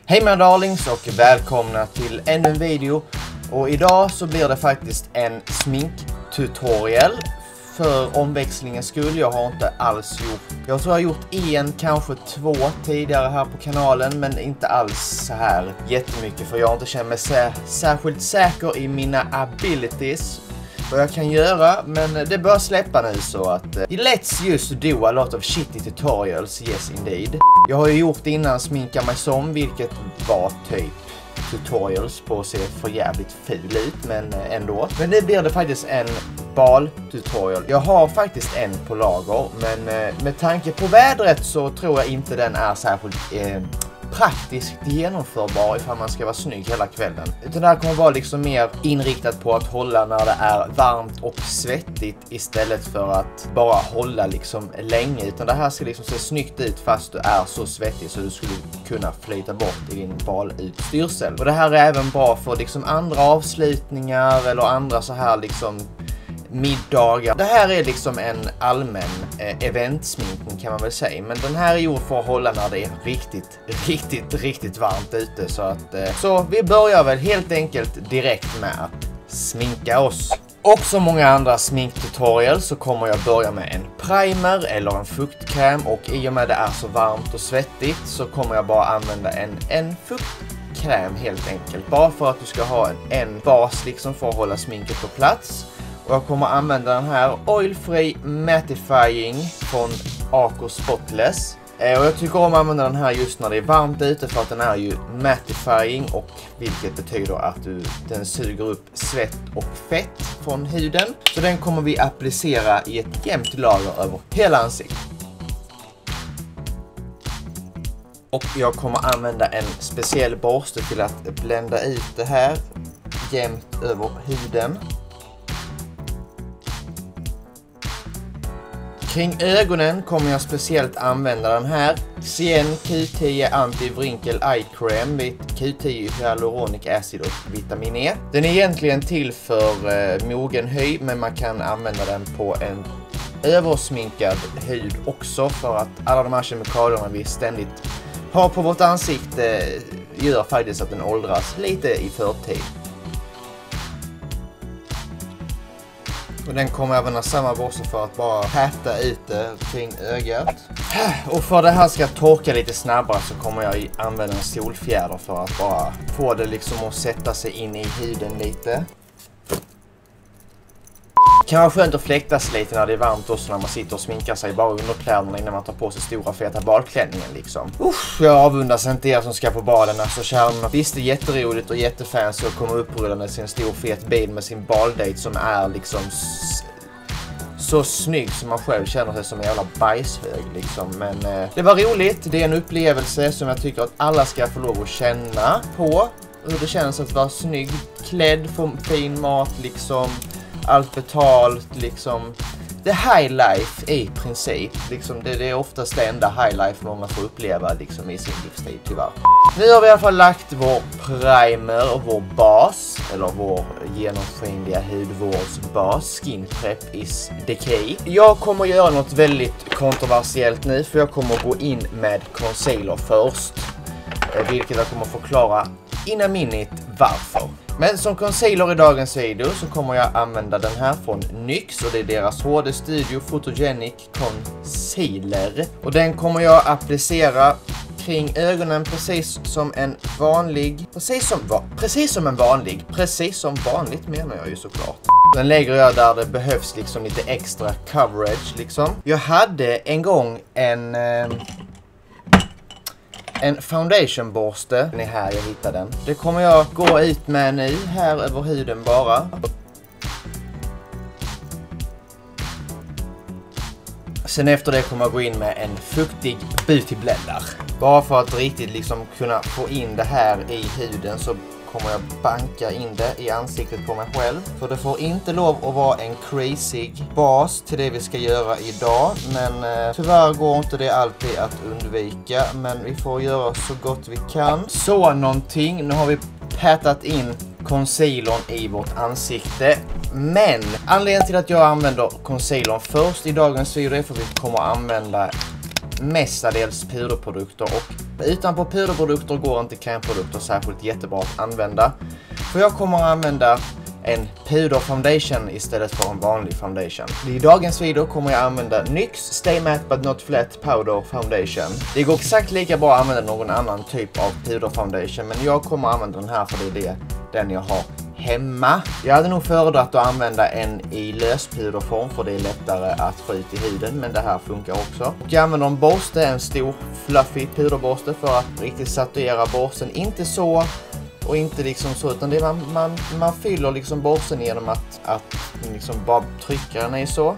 Hej mina darlings och välkomna till ännu en video. Och idag så blir det faktiskt en sminktutorial för omväxlingens skull. Jag har inte alls jag tror jag har gjort en, kanske två tidigare här på kanalen, men inte alls så här jättemycket, för jag har inte känt mig särskilt säker i mina abilities. Vad jag kan göra, men det bör släppa nu, så att let's just do a lot of shitty tutorials, yes indeed. Jag har ju gjort innan sminka mig som, vilket var typ tutorials på att se för jävligt ful ut, men ändå. Men det blir det faktiskt en bal-tutorial. Jag har faktiskt en på lager, men med tanke på vädret så tror jag inte den är särskilt praktiskt genomförbar ifall man ska vara snygg hela kvällen. Utan det här kommer vara liksom mer inriktat på att hålla när det är varmt och svettigt istället för att bara hålla liksom länge. Utan det här ska liksom se snyggt ut fast du är så svettig så du skulle kunna flyta bort i din balutstyrsel. Och det här är även bra för liksom andra avslutningar eller andra så här liksom middagar. Det här är liksom en allmän eventsminkning kan man väl säga, men den här är gjord för att hålla när det är riktigt varmt ute, så att så vi börjar väl helt enkelt direkt med att sminka oss. Och som många andra sminktutorials så kommer jag börja med en primer eller en fuktkräm, och i och med det är så varmt och svettigt så kommer jag bara använda en fuktkräm helt enkelt, bara för att du ska ha en bas liksom för att hålla sminket på plats. Och jag kommer använda den här Oil Free Mattifying från Ako Spotless. Och jag tycker om att använda den här just när det är varmt ute, för att den är ju mattifying, och vilket betyder att den suger upp svett och fett från huden. Så den kommer vi applicera i ett jämnt lager över hela ansiktet. Och jag kommer använda en speciell borste till att blända ut det här jämnt över huden. Kring ögonen kommer jag speciellt använda den här Cien Q10 Anti-Wrinkle Eye Cream med Q10 Hyaluronic Acid och vitamin E. Den är egentligen till för mogen hy, men man kan använda den på en översminkad hud också, för att alla de här kemikalierna vi ständigt har på vårt ansikte gör faktiskt att den åldras lite i förtid. Och den kommer jag använda samma borste för att bara häta ut det kring ögat. Och för att det här ska torka lite snabbare så kommer jag använda en solfjäder för att bara få det liksom att sätta sig in i huden lite. Det kan vara skönt att fläkta sig lite när det är varmt också, när man sitter och sminkar sig bara under kläderna innan man tar på sig stora feta balklänningen liksom. Jag avundas inte er som ska på baden, alltså kärnan. Visst, det är jätteroligt och jättefans att komma upprullande sin stor fet bil med sin baldate som är liksom så snygg som man själv känner sig som en jävla bajshög liksom. Men det var roligt, det är en upplevelse som jag tycker att alla ska få lov att känna på. Hur det känns att vara snygg, klädd, få fin mat liksom. Allt betalt liksom. The high life i princip liksom, det är oftast det enda high life många får uppleva liksom i sin livstid tyvärr. Nu har vi i alla fall lagt vår primer och vår bas, eller vår genomskinliga hudvårdsbas. Skin prep is the key. Jag kommer göra något väldigt kontroversiellt nu, för jag kommer gå in med concealer först, vilket jag kommer förklara innan minnet varför. Men som concealer i dagens video så kommer jag använda den här från NYX, och det är deras HD Studio Photogenic Concealer. Och den kommer jag applicera kring ögonen precis som vanligt menar jag ju såklart. Den lägger jag där det behövs liksom lite extra coverage liksom. Jag hade en gång en foundationborste, den är här, jag hittade den. Det kommer jag gå ut med nu, här över huden bara. Sen efter det kommer jag gå in med en fuktig beauty blender. Bara för att riktigt liksom kunna få in det här i huden så kommer jag banka in det i ansiktet på mig själv. För det får inte lov att vara en crazy bas till det vi ska göra idag. Men tyvärr går inte det alltid att undvika. Men vi får göra så gott vi kan. Så någonting, nu har vi pätat in concealern i vårt ansikte. Men anledningen till att jag använder concealern först i dagens video är för att vi kommer att använda mestadels puderprodukter, och utanpå puderprodukter går inte krämprodukter särskilt jättebra att använda. För jag kommer att använda en puder foundation istället för en vanlig foundation. I dagens video kommer jag använda NYX Stay Matte But Not Flat Powder Foundation. Det går exakt lika bra att använda någon annan typ av puder foundation, men jag kommer att använda den här för det är den jag har hemma. Jag hade nog föredragit att använda en i löspuderform för det är lättare att få ut i huden, men det här funkar också. Och jag använder en borste, en stor fluffy puderborste för att riktigt saturera borsten. Inte så och inte liksom så, utan det är man fyller liksom borsten genom att liksom bara trycka den i så.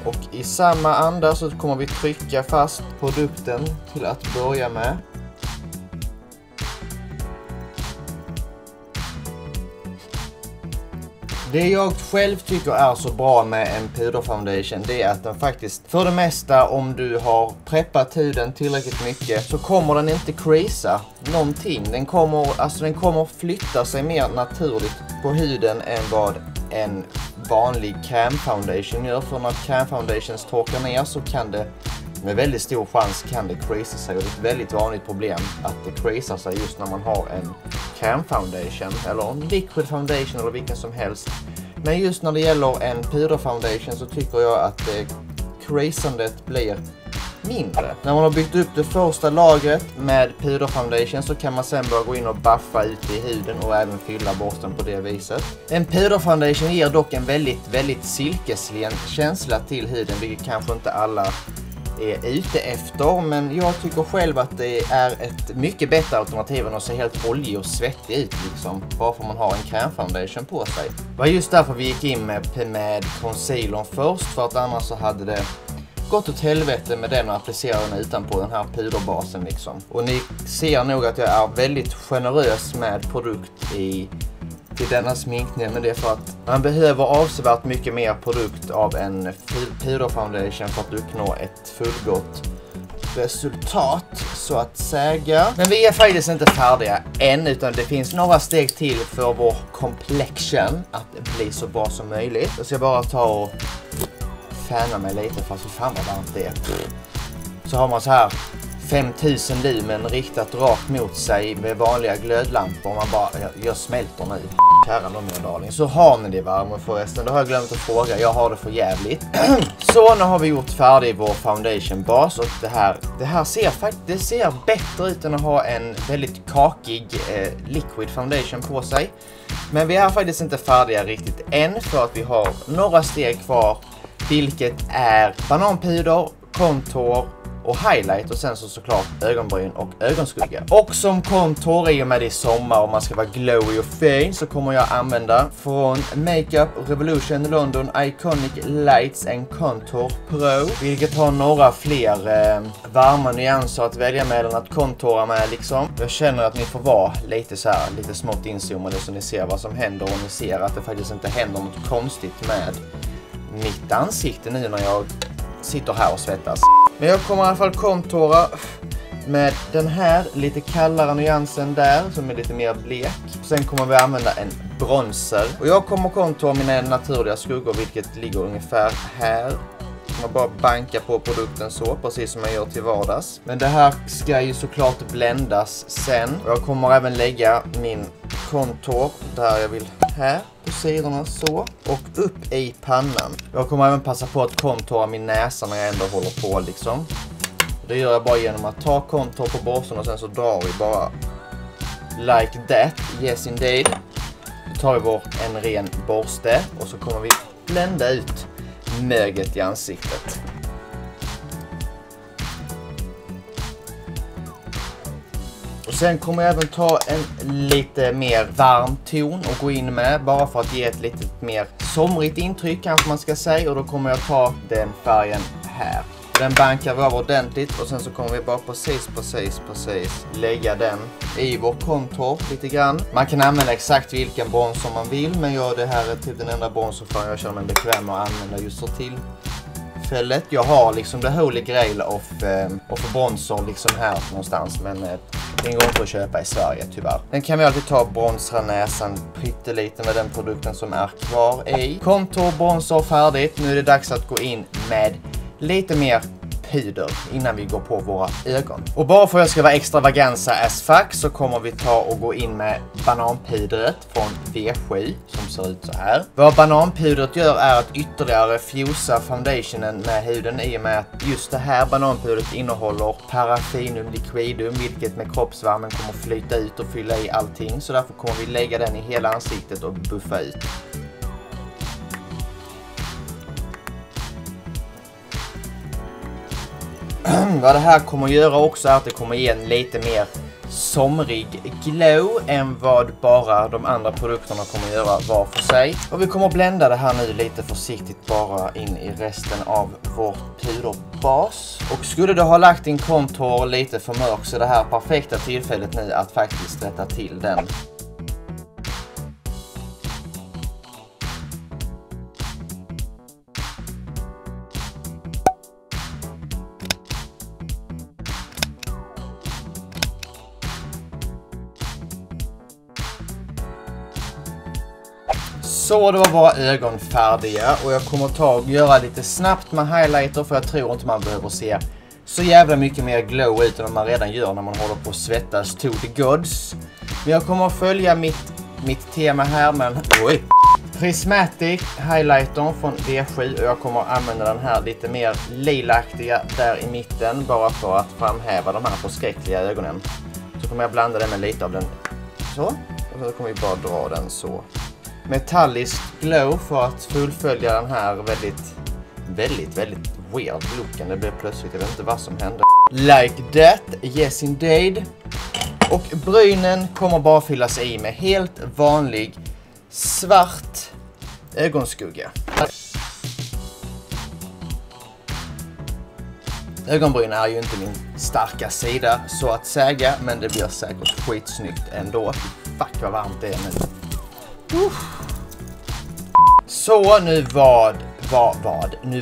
Och i samma anda så kommer vi trycka fast produkten till att börja med. Det jag själv tycker är så bra med en puderfoundation, det är att den faktiskt, för det mesta, om du har preppat huden tillräckligt mycket, så kommer den inte creasa någonting. Den kommer flytta sig mer naturligt på huden än vad en vanlig krämfoundation gör. För när krämfoundations torkar ner så kan det med väldigt stor chans creasa sig, och det är ett väldigt vanligt problem att det creasar sig just när man har en krämfoundation eller en liquid foundation eller vilken som helst. Men just när det gäller en puderfoundation så tycker jag att creasandet blir mindre. När man har byggt upp det första lagret med puderfoundation så kan man sen börja gå in och buffa ut i huden och även fylla borsten på det viset. En puderfoundation ger dock en väldigt silkeslen känsla till huden, vilket kanske inte alla är ute efter, men jag tycker själv att det är ett mycket bättre alternativ än att se helt oljig och svettig ut liksom, bara för man har en krämfoundation på sig. Det var just därför vi gick in med concealern först, för att annars så hade det gått åt helvete med den och applicera den utanpå den här puderbasen liksom. Och ni ser nog att jag är väldigt generös med produkt till denna sminkning, men det är för att man behöver avsevärt mycket mer produkt av en puderfoundation för att uppnå ett fullgott resultat, så att säga. Men vi är faktiskt inte färdiga än, utan det finns några steg till för vår complexion att bli så bra som möjligt. Jag ska bara ta och färna mig lite, för att fan vad varmt det är. Så har man så här 5000 lumen riktat rakt mot sig med vanliga glödlampor. Man bara, jag smälter nu. Kära darling. Så har ni det varmt förresten. Det har jag glömt att fråga. Jag har det för jävligt. Så nu har vi gjort färdig vår foundation bas. Och det här ser faktiskt bättre ut än att ha en väldigt kakig liquid foundation på sig. Men vi är faktiskt inte färdiga riktigt än, för att vi har några steg kvar. Vilket är bananpuder, contour och highlight, och sen såklart ögonbryn och ögonskugga. Och som contour, i och med det sommar och man ska vara glowy och fin, så kommer jag använda från Makeup Revolution London Iconic Lights and Contour Pro, vilket har några fler varma nyanser att välja mellan att contoura med liksom. Jag känner att ni får vara lite så här, lite smått inzoomade, så ni ser vad som händer, och ni ser att det faktiskt inte händer något konstigt med mitt ansikte nu när jag sitter här och svettas. Men jag kommer i alla fall contoura med den här lite kallare nyansen där, som är lite mer blek. Sen kommer vi använda en bronzer. Och jag kommer contoura mina naturliga skuggor, vilket ligger ungefär här. Man bara banka på produkten så, precis som jag gör till vardags. Men det här ska ju såklart bländas sen. Och jag kommer även lägga min contour där jag vill, här på sidorna så, och upp i pannan. Jag kommer även passa på att contoura min näsa när jag ändå håller på liksom. Det gör jag bara genom att ta contour på borsten och sen så drar vi bara like that, yes indeed. Då tar vi en ren borste och så kommer vi blända ut möget i ansiktet. Och sen kommer jag även ta en lite mer varm ton och gå in med, bara för att ge ett lite mer somrigt intryck kanske man ska säga. Och då kommer jag ta den färgen här. Den bankar vi av ordentligt, och sen så kommer vi bara precis lägga den i vår contour lite grann. Man kan använda exakt vilken bronzer man vill, men det här är typ den enda bronzerfärgen jag känner mig bekväm att använda just för tillfället. Jag har liksom the holy grail of bronzer liksom här någonstans, men den går inte att köpa i Sverige tyvärr. Den kan vi alltid ta bronsra näsan pyttelite med den produkten som är kvar i. Contour, bronzer färdigt. Nu är det dags att gå in med lite mer puder innan vi går på våra ögon. Och bara för att jag ska vara extravaganza as fuck så kommer vi ta och gå in med bananpudret från V7 som ser ut så här. Vad bananpudret gör är att ytterligare fjusa foundationen med huden i och med att just det här bananpudret innehåller paraffinum liquidum, vilket med kroppsvärmen kommer flyta ut och fylla i allting. Så därför kommer vi lägga den i hela ansiktet och buffa ut. Vad det här kommer att göra också är att det kommer ge en lite mer somrig glow än vad bara de andra produkterna kommer att göra var för sig. Och vi kommer att blända det här nu lite försiktigt bara in i resten av vårt puderbas. Och skulle du ha lagt din kontur lite för mörk så är det här perfekta tillfället nu att faktiskt rätta till den. Så, det var våra ögon färdiga och jag kommer ta och göra lite snabbt med highlighter för jag tror inte man behöver se så jävla mycket mer glow ut än man redan gör när man håller på att svettas to the gods. Men jag kommer att följa mitt tema här med Prismatic highlightern från V7 och jag kommer att använda den här lite mer lilaktiga där i mitten bara för att framhäva de här förskräckliga ögonen. Så kommer jag blanda det med lite av den så och så kommer vi bara dra den så. Metallisk glow för att fullfölja den här väldigt weird looken. Det blev plötsligt, jag vet inte vad som hände. Like that, yes indeed. Och brynen kommer bara fyllas i med helt vanlig svart ögonskugga. Ögonbryn är ju inte min starka sida så att säga, men det blir säkert skitsnyggt ändå. Fuck vad varmt det är nu. Så nu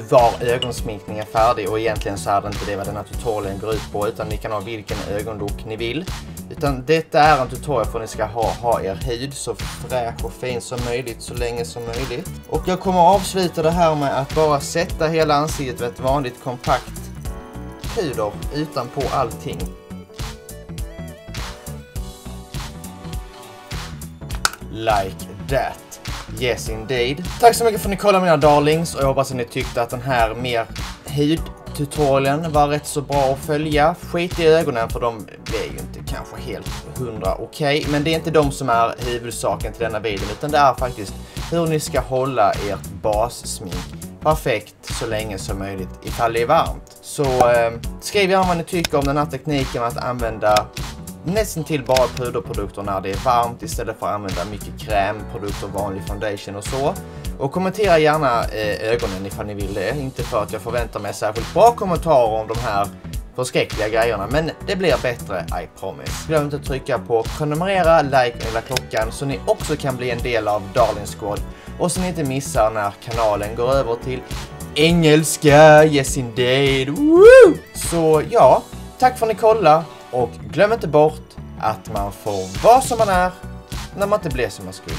var ögonsminkningen färdig och egentligen så är det inte det vad den här tutorialen går ut på utan ni kan ha vilken ögonlook ni vill. Utan detta är en tutorial för att ni ska ha er hud så fräsch och fin som möjligt så länge som möjligt. Och jag kommer att avsluta det här med att bara sätta hela ansiktet med ett vanligt kompakt puder utanpå allting. Like that. Yes indeed. Tack så mycket för att ni kollade mina darlings och jag hoppas att ni tyckte att den här mer hudtutorialen var rätt så bra att följa. Skit i ögonen för de blir ju inte kanske helt 100 okej. Men det är inte de som är huvudsaken till denna videon utan det är faktiskt hur ni ska hålla ert bassmink perfekt så länge som möjligt ifall det är varmt. Så skriv gärna vad ni tycker om den här tekniken att använda nästan till bara puderprodukter när det är varmt istället för att använda mycket krämprodukter, vanlig foundation och så. Och kommentera gärna ögonen ifall ni vill det. Inte för att jag förväntar mig särskilt bra kommentarer om de här förskräckliga grejerna. Men det blir bättre, I promise. Glöm inte att trycka på prenumerera, like och lilla klockan så ni också kan bli en del av Darling Squad. Och så ni inte missar när kanalen går över till engelska. Yes indeed. Woo! Så ja, tack för att ni kollade. Och glöm inte bort att man får vara som man är när man inte blir som man skulle.